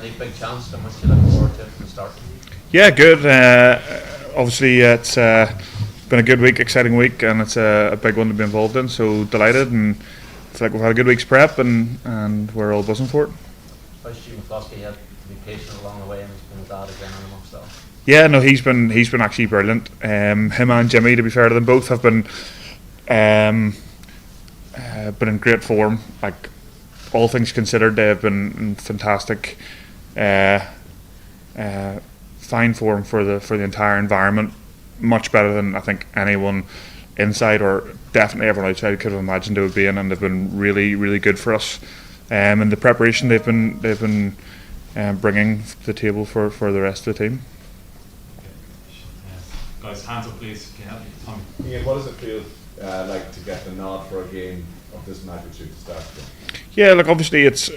any big challenge that much you look forward to from the start? Yeah, good. Obviously, it's been a good week, exciting week, and it's a big one to be involved in. So delighted, and I feel like we've had a good week's prep, and we're all buzzing for it. Especially McCloskey, you had to be patient along the way, and he's been a dad again on a month. So. Yeah, no, he's been actually brilliant. Him and Jimmy, to be fair to them both, have been in great form. Like, all things considered, they have been in fantastic, fine form for the entire environment. Much better than I think anyone inside or definitely everyone outside could have imagined they would be in, and they've been really, really good for us. And the preparation they've been bringing to the table for the rest of the team. Guys, hands up please. Can you help me? Tommy. Iain, what does it feel like to get the nod for a game of this magnitude to start? Yeah, look, obviously it's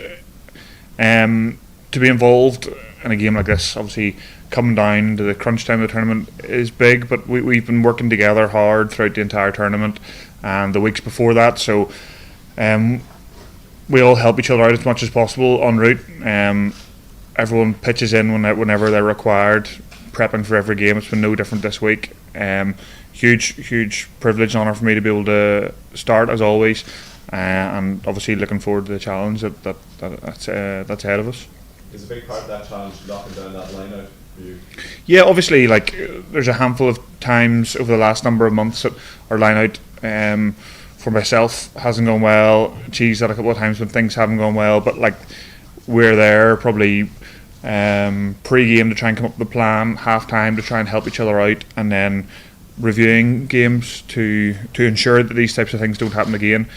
to be involved in a game like this, obviously coming down to the crunch time of the tournament is big, but we've been working together hard throughout the entire tournament and the weeks before that, so we all help each other out as much as possible en route. Everyone pitches in whenever they're required, prepping for every game. It's been no different this week. Huge privilege and honour for me to be able to start as always, and obviously looking forward to the challenge that's ahead of us. Is a big part of that challenge locking down that line out for you? Yeah, obviously, like there's a handful of times over the last number of months that our line out for myself hasn't gone well. Cheese had a couple of times when things haven't gone well, but like we're there probably pre-game to try and come up with a plan, half-time to try and help each other out, and then reviewing games to ensure that these types of things don't happen again.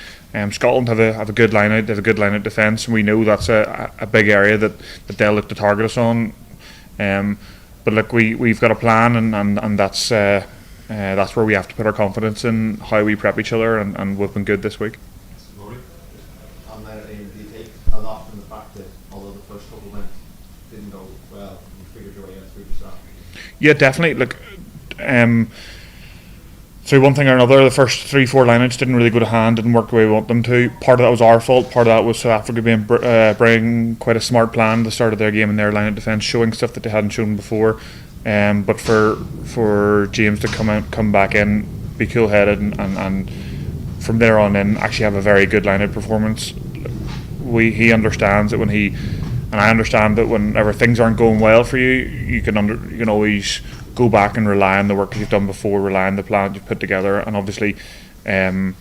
Scotland have a good line out, they have a good line out defence, and we know that's a big area that they'll look to target us on. But look, we've got a plan, and that's where we have to put our confidence in how we prep each other, and we've been good this week. On that, do you take a lot from the fact that although the first couple didn't go well, you figured your way out through the start? Yeah, definitely. Look, through one thing or another, the first 3-4 lineouts didn't really go to hand, didn't work the way we want them to. Part of that was our fault, part of that was South Africa bringing quite a smart plan at the start of their game in their line of defence, showing stuff that they hadn't shown before. But for James to come back in, be cool-headed, and from there on in actually have a very good line-out performance. He understands that and I understand that whenever things aren't going well for you, you can always go back and rely on the work you've done before, rely on the plan you've put together, and obviously Tag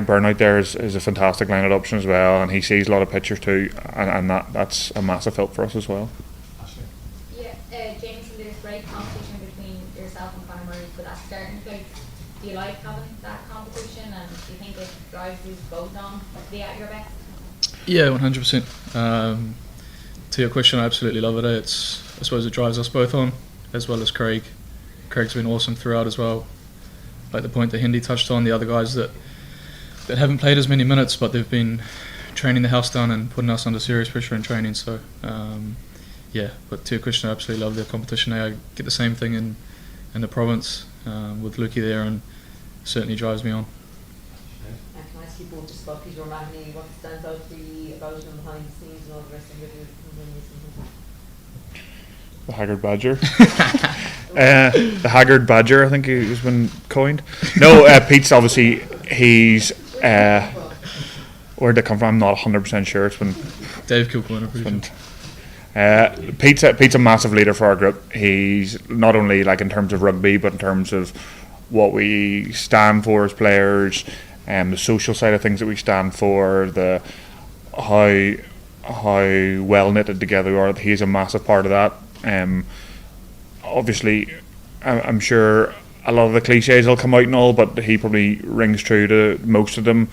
Burn out there is a fantastic line-out option as well, and he sees a lot of pictures too, and that's a massive help for us as well. Jamison, there's great competition between yourself and Conor Murray for that starting place. Do you like having that competition, and do you think it drives you both on to be at your best? Yeah, 100%. To your question, I absolutely love it. I suppose it drives us both on, as well as Craig. Craig's been awesome throughout as well. Like the point that Hindi touched on, the other guys that haven't played as many minutes, but they've been training the house down and putting us under serious pressure in training. So, yeah, but to your question, I absolutely love the competition. I get the same thing in the province with Lukey there, and certainly drives me on. Can I ask you both just about Peter O'Mahony, what stands out for you about him behind the scenes and all the rest of it? The Haggard Badger. The Haggard Badger, I think he's been coined. No, Pete's obviously, he's where'd it come from? I'm not 100% sure. It's been Dave Kilcorn. Pete's a massive leader for our group. He's not only like in terms of rugby, but in terms of what we stand for as players, the social side of things that we stand for, the how well knitted together we are. He's a massive part of that. Obviously, I'm sure a lot of the cliches will come out and all, but he probably rings true to most of them.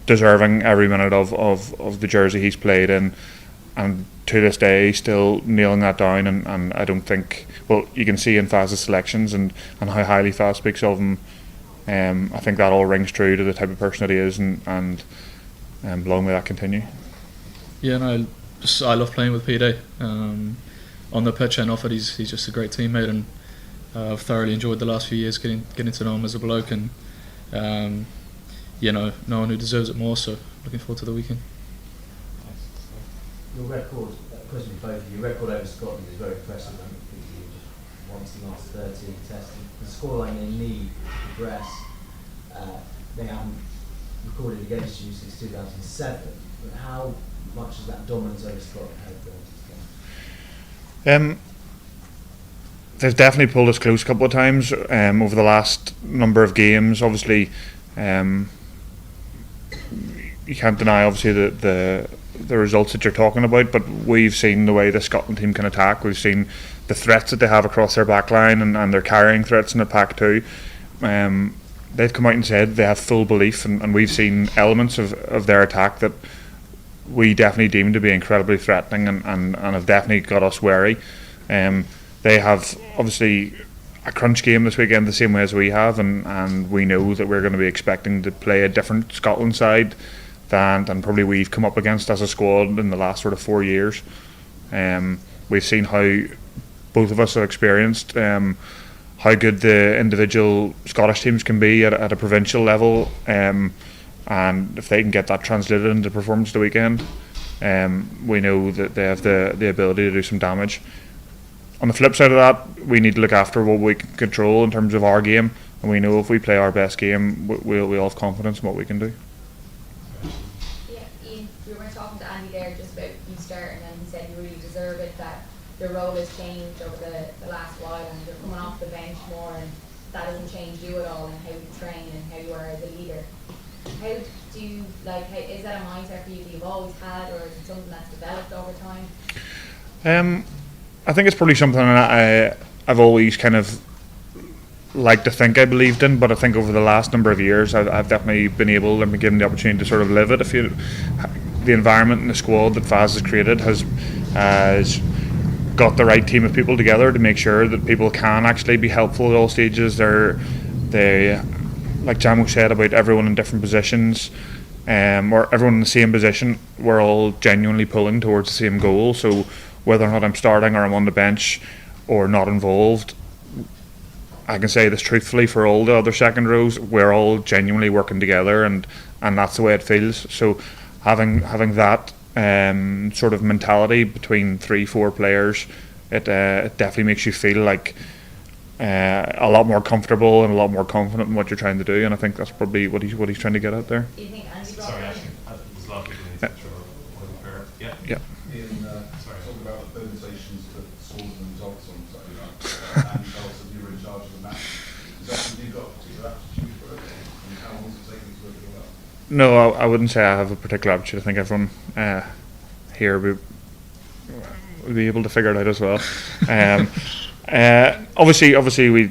Deserving every minute of the jersey he's played in, and to this day still nailing that down. And I don't think, well, you can see in Faz's selections and how highly Faz speaks of him. I think that all rings true to the type of person that he is, and long may that continue. Yeah, no, I love playing with PD. On the pitch and off it, he's just a great teammate, and I've thoroughly enjoyed the last few years getting to know him as a bloke, and no one who deserves it more. So looking forward to the weekend. your record, question for both of you, your record over Scotland is very impressive. I think you just once in the last 13 tests. The scoreline they need to progress, they haven't recorded against you since 2007. But how much has that dominance over Scotland helped them? They've definitely pulled us close a couple of times over the last number of games. Obviously, you can't deny obviously the results that you're talking about, but we've seen the way the Scotland team can attack. We've seen the threats that they have across their back line, and they're carrying threats in the pack too. They've come out and said they have full belief, and we've seen elements of their attack that we definitely deem to be incredibly threatening, and have definitely got us wary. They have obviously a crunch game this weekend the same way as we have, and we know that we're going to be expecting to play a different Scotland side than probably we've come up against as a squad in the last sort of 4 years. We've seen how both of us have experienced how good the individual Scottish teams can be at a provincial level, and if they can get that translated into performance the weekend, we know that they have the ability to do some damage. On the flip side of that, we need to look after what we can control in terms of our game, and we know if we play our best game, we'll have confidence in what we can do. Yeah, Iain, we were talking to Andy there just about you starting, and he said you really deserve it, that your role has changed over the last while, and you're coming off the bench more, and that hasn't changed you at all in how you train and how you are as a leader. How do you, is that a mindset for you that you've always had, or is it something that's developed over time? I think it's probably something that I've always kind of liked to think I believed in, but I think over the last number of years I've definitely been able and been given the opportunity to sort of live it. The environment and the squad that Faz has created has got the right team of people together to make sure that people can actually be helpful at all stages. They like Jamo said about everyone in different positions, or everyone in the same position, we're all genuinely pulling towards the same goal. So whether or not I'm starting or I'm on the bench or not involved, I can say this truthfully for all the other second rows, we're all genuinely working together, and that's the way it feels. So having that sort of mentality between 3-4 players, it definitely makes you feel like a lot more comfortable and a lot more confident in what you're trying to do, and I think that's probably what he's trying to get at there. Do you think Andy brought Sorry, that actually, in? there's a lot of people in the intro. Yeah. Yeah. In Sorry. talking about the limitations that scores and results on Saturday night, and told us that you were in charge of the match. Is that something you've got a particular aptitude for it? And how long does it take you to work it all out? No, I wouldn't say I have a particular aptitude. I think everyone here will be able to figure it out as well. Obviously, we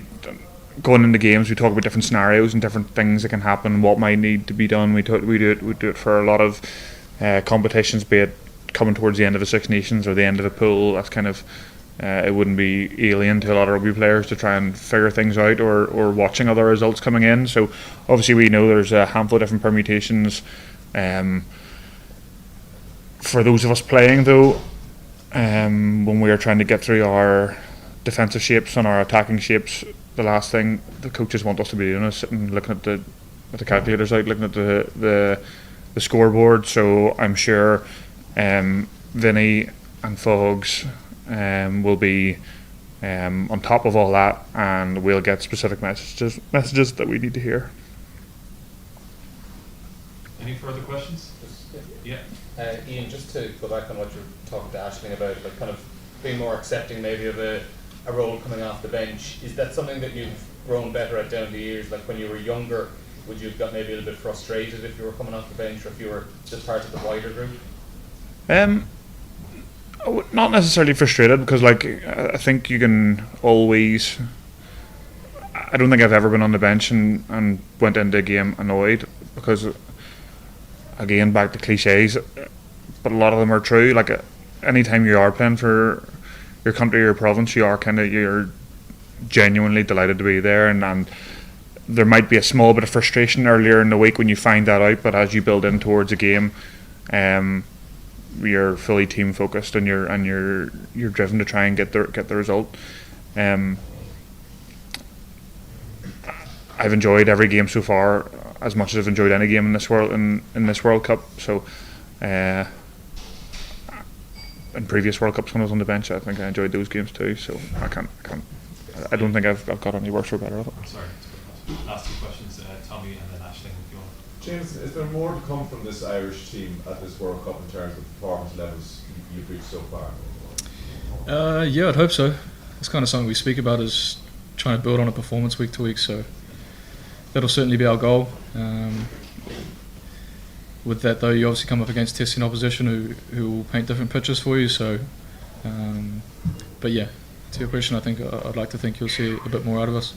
going into games, we talk about different scenarios and different things that can happen, what might need to be done. We do it for a lot of competitions, be it coming towards the end of a Six Nations or the end of a pool. That's kind of it wouldn't be alien to a lot of rugby players to try and figure things out, or watching other results coming in. So obviously we know there's a handful of different permutations. For those of us playing though, when we are trying to get through our defensive shapes and our attacking shapes, the last thing the coaches want us to be doing is sitting looking at the calculators out, looking at the scoreboard. So I'm sure Vinny and Foggs will be on top of all that, and we'll get specific messages that we need to hear. Any further questions? Yeah. Iain, just to go back on what you were talking to Aisling about, like kind of being more accepting maybe of a role coming off the bench, is that something that you've grown better at down the years? Like when you were younger, would you have got maybe a little bit frustrated if you were coming off the bench, or if you were just part of the wider group? Not necessarily frustrated, because like I think you can always. I don't think I've ever been on the bench and went into a game annoyed, because again, back to cliches, but a lot of them are true. Like anytime you are playing for your country or your province, you're genuinely delighted to be there, and there might be a small bit of frustration earlier in the week when you find that out, but as you build in towards a game, you're fully team focused, and you're driven to try and get the result. I've enjoyed every game so far as much as I've enjoyed any game in this World Cup. So I in previous World Cups when I was on the bench, I think I enjoyed those games too. So I don't think I've got any worse or better of it. Sorry, last two questions, Tommy and then Aisling, if you want. James, is there more to come from this Irish team at this World Cup in terms of performance levels you've reached so far? Yeah, I'd hope so. It's kind of something we speak about, is trying to build on a performance week to week. So that'll certainly be our goal. With that though, you obviously come up against testing opposition who will paint different pictures for you. So, but yeah, to your question, I think I'd like to think you'll see a bit more out of us.